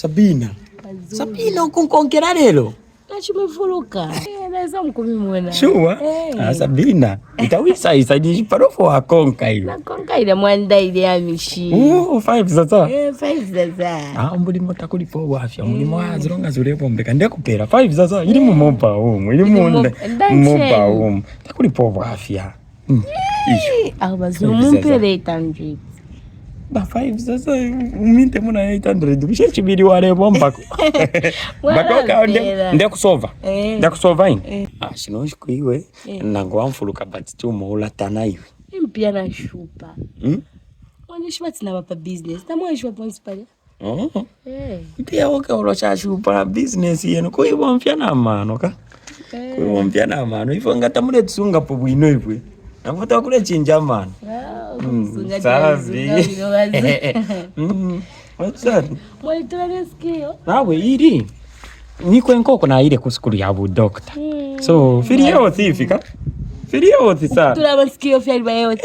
Sabina. Sabina ukunkonkera lelo. Nachimefuluka. Naweza mkumimwona. Sure. Sabina. Itawisa isaidi parofo wa konka ile. Na konka ile mwanda ile ya mishi. 5 sasa. 5 sasa. Mbuli motakulipo wafya. Mbuli mwazironga zulepo mbeka ndekupera 5 sasa ili mumompa umu. Ili mumompa umu. Takulipo wafya. Abazo mumpere 800. Ba 5 sasa uminte muna 800 bishechibiri wale bombako. Bakoka ndekusova. Ndekusova ini. Shinoshiko iwe nango amfuluka but tumo ulatana iwe. Impia na shupa. Wanishwa tina wapa business. Tamu shwa ponspale. Pia woke ulocha shupa business yenu kuiwa mpia na mano ka. Kuiwa mpia na mano. Ifo ngata mule tsunga po bwino iwe. Nafuta wakule chinja mano. Sabi. What's that? Mwalitura neskio. Nawe iri. Niko enkoko na ile kuskuru ya bu doctor. So, firio thifika. Firio thisa. Tura maskio fya liba yote.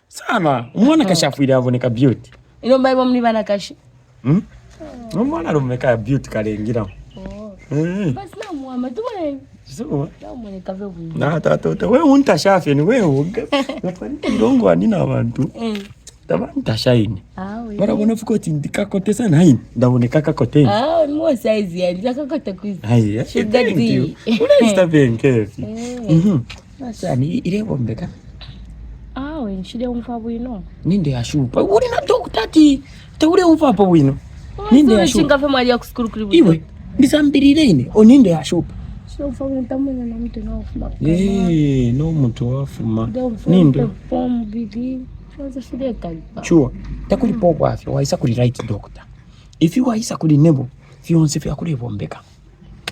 Sana. Umwana kashafu ile aboneka beauty. Ino mba ibo mnibana kashi. Umwana rumeka beauty kalengira. Basi na muama tuwe. So, na mwene kave bwini. Na tata we untashafe ni we uga. Nafani ndongo anina abantu. Tabanta shaini. Mara bona fukoti ndikakote sana haini. Ndaboneka kakote. Mo size ya ndakakote kwizi. Haya. Shudadi. Unasta benkefi. Sasa ni ile bombeka. We nshide umfa bwino. Ninde ashupa. Uri na doctor ti. Taure umfa pa bwino. Ninde ashupa. Chinga fe mwali ya kuskuru kuri bwino. Iwe. Ndisambirire ine. Oninde ashupa. Sio umfa bwino tamwena na mtu na ufuma. No mtu wafuma. Ninde. Form bibi. Sure. Takuli popo afya waisa kuli right doctor. If you waisa kuli nebo, fionse fya kuli bombeka.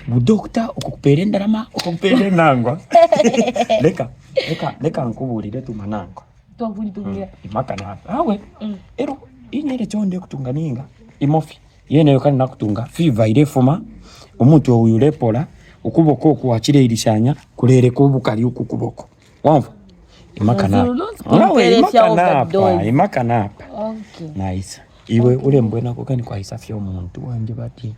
Bu doctor ukukupere ndarama, ukukupere nangwa. Leka nkubulire tu manangwa. Twavuli tungira. Imakana hapa. Awe. Ero inyere chonde kutunganinga. Imofi. Yene yokani nakutunga. Fever ile fuma. Omuntu oyule pola. Ukuboko kuachire ilishanya. Kulere kubukali ukukuboko. Wamva. Imakanapa. Okay. Nice. Iwe ule mbwena kukani kwa isafia omuntu wanje bati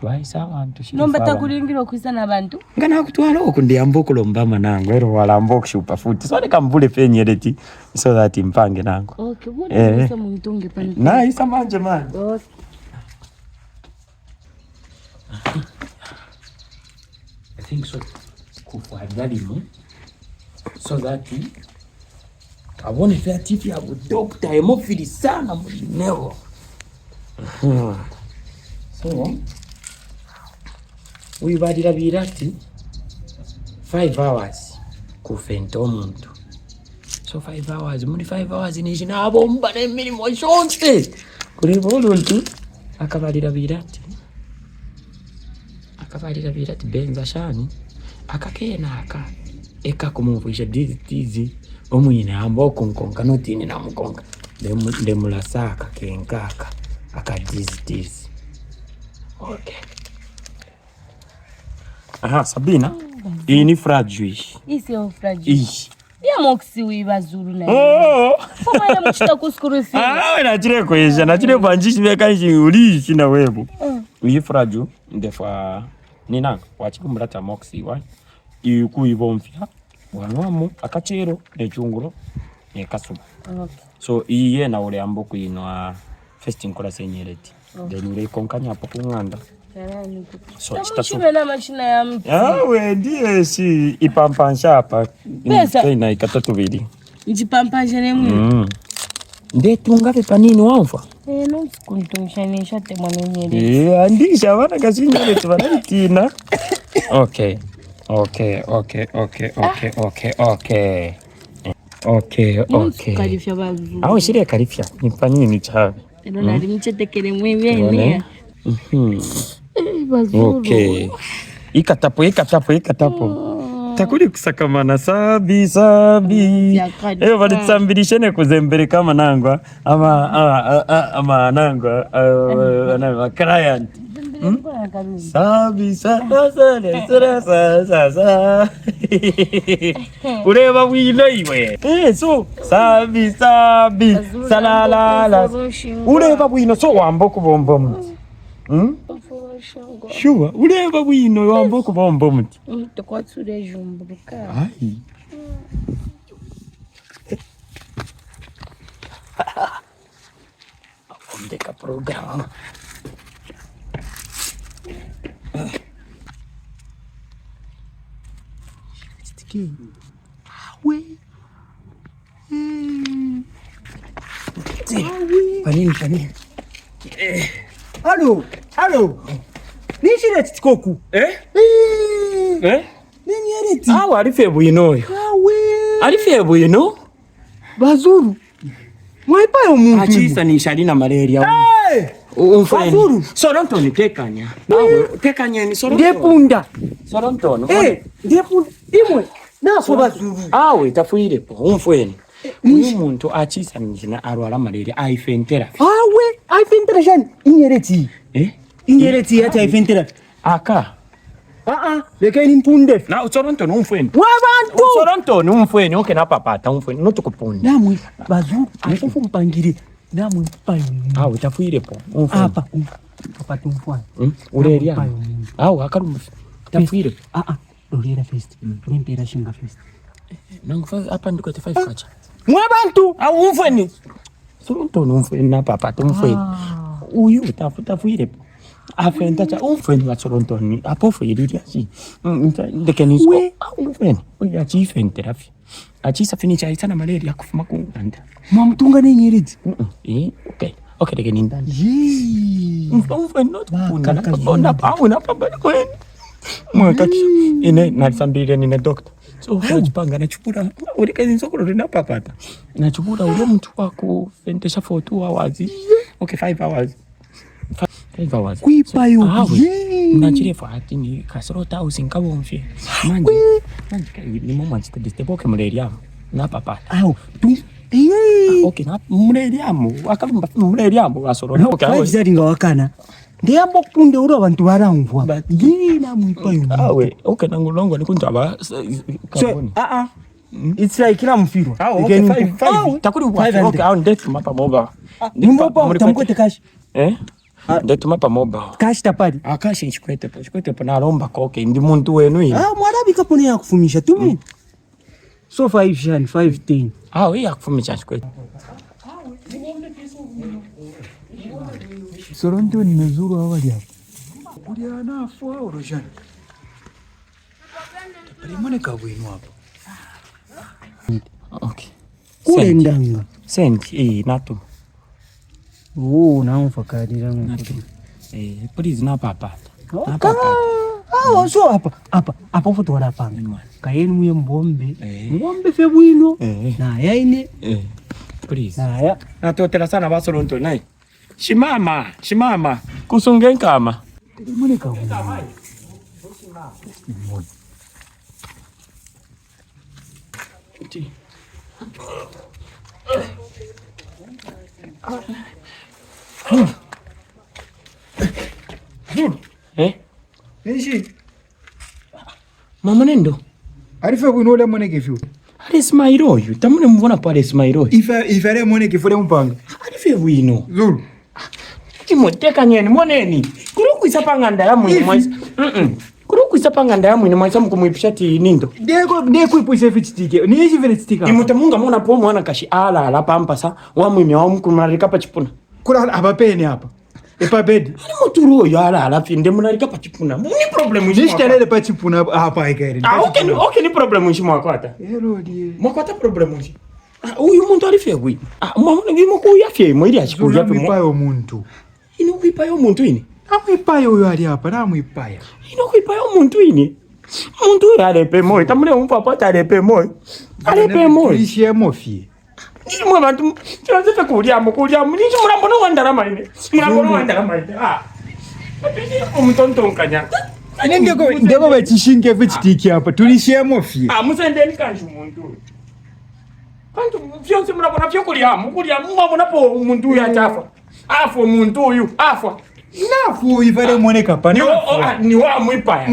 waisa abantu shiri. Nomba takulingira kwisa na bantu. Ngana kutwala okundi amboko lombama nango ero wala amboko shupa futi. So leka mbule fenyereti so that impange nango. Okay, bwana sasa mtunge pani. Nice manje man. Okay. I think so. Kufa dalimo. So that abone fya tifi ya doctor emofili sana mulinewo. So uyibadira birati 5 hours kufenta omuntu. So 5 hours muri 5 hours nijina abo mbane milimo shonse kureba oluntu akabalira birati benza shani akakena aka eka kumuvusha dizi omwine amba okunkonka notini na mukonka ndemulasaka kenkaka aka dizi. Okay. Sabina, iyi ni fragile. Isi o fragile. Ya moksi wi Ba Zulu na. Koma ya mchita kuskuru si. Nachire kwesha, nachire banjishi beka nshi ulishi na webu. Iyi fragile ndefa nina wachikumulata moksi wa. Ikuibomfya wanwamu akachero nechunguro nekasuba. Okay. So iye na ule amboku ino first inkola senyereti. Then ule konkanya hapo kunganda. So chitasuba na mashina ya mti. We ndiye si ipampansha hapa. Ina ikatatu bili. Ijipampansha nemwe. Ndetunga pepa nini wamfa? No sikunitosha nisha temwa nenyereti. Andisha wana kasinyereti wanaitina. Okay. Karifya Ba Zulu. Awe shire karifya. Nifanyini ni chawe. Eno nari mchetekele mwebene. Ba Zulu. Okay. Ikatapo. Takuli kusakamana sabi. Valitsambirishene kuzembere kama nangwa. Ama nangwa. Ama client. Sabi sa. Ureba wino iwe. So sabi salala. Ureba wino so wambo kubombo. Sure ureba bwino yombo kubomba umuti tukotsure jumbuka ai ndeka program stiki awe panini Halo. Nishire tikoku. Nini ereti? Awa arife bwino yo. Awe. Arife bwino. Ba Zulu. Mwaipa yo muntu. Achisa ni shalina malaria. Ba Zulu. Soronto tekanya. Awe tekanya ni soronto. Ndepunda. Soronto no. Ndepunda. Imwe. Nafo Ba Zulu. Awe tafuire po umfweni. Uyu muntu achisa njina arwala malaria aifentera. Awe aifentera jani. Inyereti. Inyereti yati aifentera. Aka. Leka ni mpunde. Na Soronto no umfweni. Wabantu. Soronto no umfweni okay na papata umfweni no tukupunda. Namwe Ba Zulu afufu mpangire. Namwe payo. Awe tafuire po umfweni. Papa tumfwana. Ureria. Awe akarumba. Tafuire. Dorera fest. Nempera shinga fest. Nangu hapa ndiko 5 kacha. Mwabantu au umfweni. Soronto no umfweni na papata umfweni. Uyu tafuire po. Afenta cha umfweni wa Soronto ni apofu yiri asi. Ndekenisko. Umfweni. Oya chifentera fi. Achisa finicha itana malaria kufuma kunganda. Mwamtunga nenyerezi. Okay dekeni ndani. Umfweni not kupunda na pabonda pawe na pabali kweni. Mwakaki ine nasambire nine doctor. So unajipanga nachukura urikazi nsokoro rina papata. Nachukura ule mtu wako fentesha for 2 hours. Okay 5 hours. 5 hours. Kuipayo. Nachire for hati ni kasrota usinkabo mfye. Manje ni mama chitadiste boke malaria na papata. Okay na malaria mu akalumba malaria mu asorona okay awe. Zaringa wakana. Ndiyambo kunde uro abantu baramvwa. Ngina mwipayo. Awe okay nangulongo nikunjaba kaboni. It's like kila mfiro. Okay 5 takuri okay au ndetuma pamoja. Nimbopa tamkote cash. Ndetuma pamoja. Cash tapari. Cash chikwete po naromba koke ndi muntu wenu ine. Mwarabi kapone ya kufumisha tumi. So 5 shani 510. Wewe yakufumisha chikwete. Soronto ni mzuru awali hapo. Kulia nafu au rojani. Rimone kabwinu hapo. Okay. Kule ndanga. Send natu. Naumfakarira natu. Please na papa. Na papa. So hapa foto wala panga. Kaeni muye mbombe. Mbombe febwino. Na yaine. Please. Na natotela sana ba Soronto nai. Shimama. Kusunge nkama. Rimone kabwinu. Nishi. Mama nendo. Arifa kunole moneke fiu. Ari smairo yu. Tamune mvona pale smairo. Ifare moneke fure mpanga. Arife wino. Zulu. Timoteka nyeni moneni. Kuruku isapanga ndaya mwini mwaisa. Kuruku isapanga ndaya mwini mwaisa mkumuipisha ti nindo. Deko ipuise fichitike. Niishi vile chitika. Imutemunga mwana po mwana kashi ala pampa sa. Wa mwimi wa mkumarika pa chipuna. Kula abapeni hapa. Epa bed. Ani muturu yo ala finde munarika pa chipuna. Ni problem nshi. Nishitelele pa chipuna hapa ikaire. Okay ni problem nshi mwakwata. Hello die. Mwakwata problem nshi. Uyu muntu arife gwi. Mwamuna ngimo ku yafye mwiri achikuru yape mwipayo muntu. Ino kwipayo muntu ini. Amwipayo uyu ali hapa namwipaya. Ino kwipayo muntu ini. Muntu arepe moyo. Tamune umpapa arepe moyo. Arepe moyo. Tulishie mofie. Ni mwe bantu tunazefe kulia ni murambo no wandarama ine. Murambo no wandarama ine. Umutonto nkanya. Ndego bachishinge vichitiki hapa. Tulishie mofie. Musendeni kanju muntu. Kantu vyonse murabona vyo kulia mwabona po muntu ya chafa. Afo muntu uyu afwa. Nafu ifare moneka pa. Ni wa mwipaya.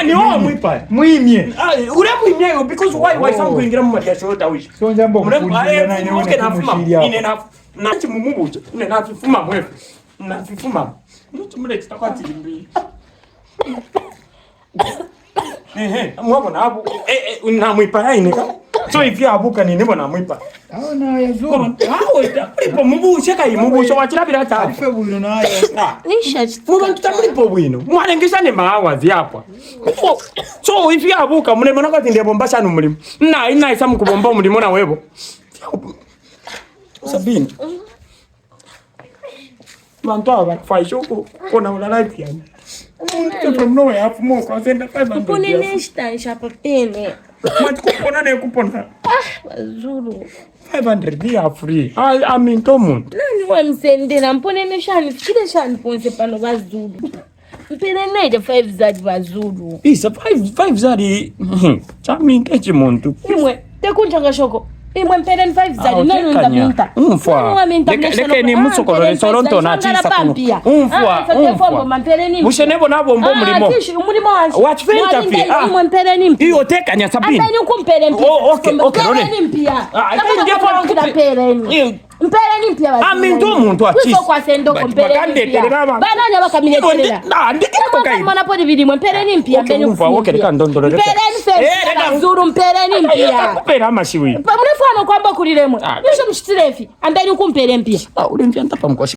Ni wa mwipaya. Mwimye. Ure mwimye because why some kuingira mu madia shota wish. So njambo mfundira na ine nafuma. Ine nafu. Nachi mumubucha. Ine nafuma mwefu. Nafuma. Mtumule chitakwati limbi. Mwabona hapo unamwipa haine ka. So ifi abuka ni nibo namwipa. Aona yazuru. Ipo mubushe kai mubushe wachirabira ta. Afe bwino naye. Nisha. Mubantu tamulipo bwino. Mwalengesha ne mawazi hapa. So ifi abuka mune mbona kati ndebo mbasha numulimo. Ina isa mukubomba umulimo na webo. Sabini. Bantu aba faisho kona ulala tiani. From nowhere hapo moko asenda 500. Kupone nesta nshapa pene. Mati kupona ne kupona. Ba Zulu. 500 ya free. I mean tomuntu. Nani wamsendera mpone neshani fikire shani ponse pano Ba Zulu. Mpene naide 5 zadi Ba Zulu. Isa 5 zadi. Chaminga chimuntu. Imwe tekunjanga shoko. Imwe mpene 5 zadi nani ndaminta. Umfwa. Leke ni musokolo ni soronto na tisa kuno. Umfwa. Mushenebo nabo mbo mulimo. Mulimo wanshi. Watch fenta fi. Imwe mpene ni mpia. Iyo teka nya sabini. Mpene ukumpene mpia. Okay. Mpene ni mpia. Mpene ni mpia. Aminto muntu atisi. Uso kwa sendo mpene ni mpia. Bana nya bakamine terera. Ndikiko kai. Mwana podi bilimwe mpene ni mpia. Mpene ni mpia. Mpene ni Zuru mpene ni mpia. Kupera amashiwi. Mrefu ano kwamba kuliremwe. Nisho mshitirefi. Ambeni ukumpere mpia. Ule mpia ntapa mkoshi.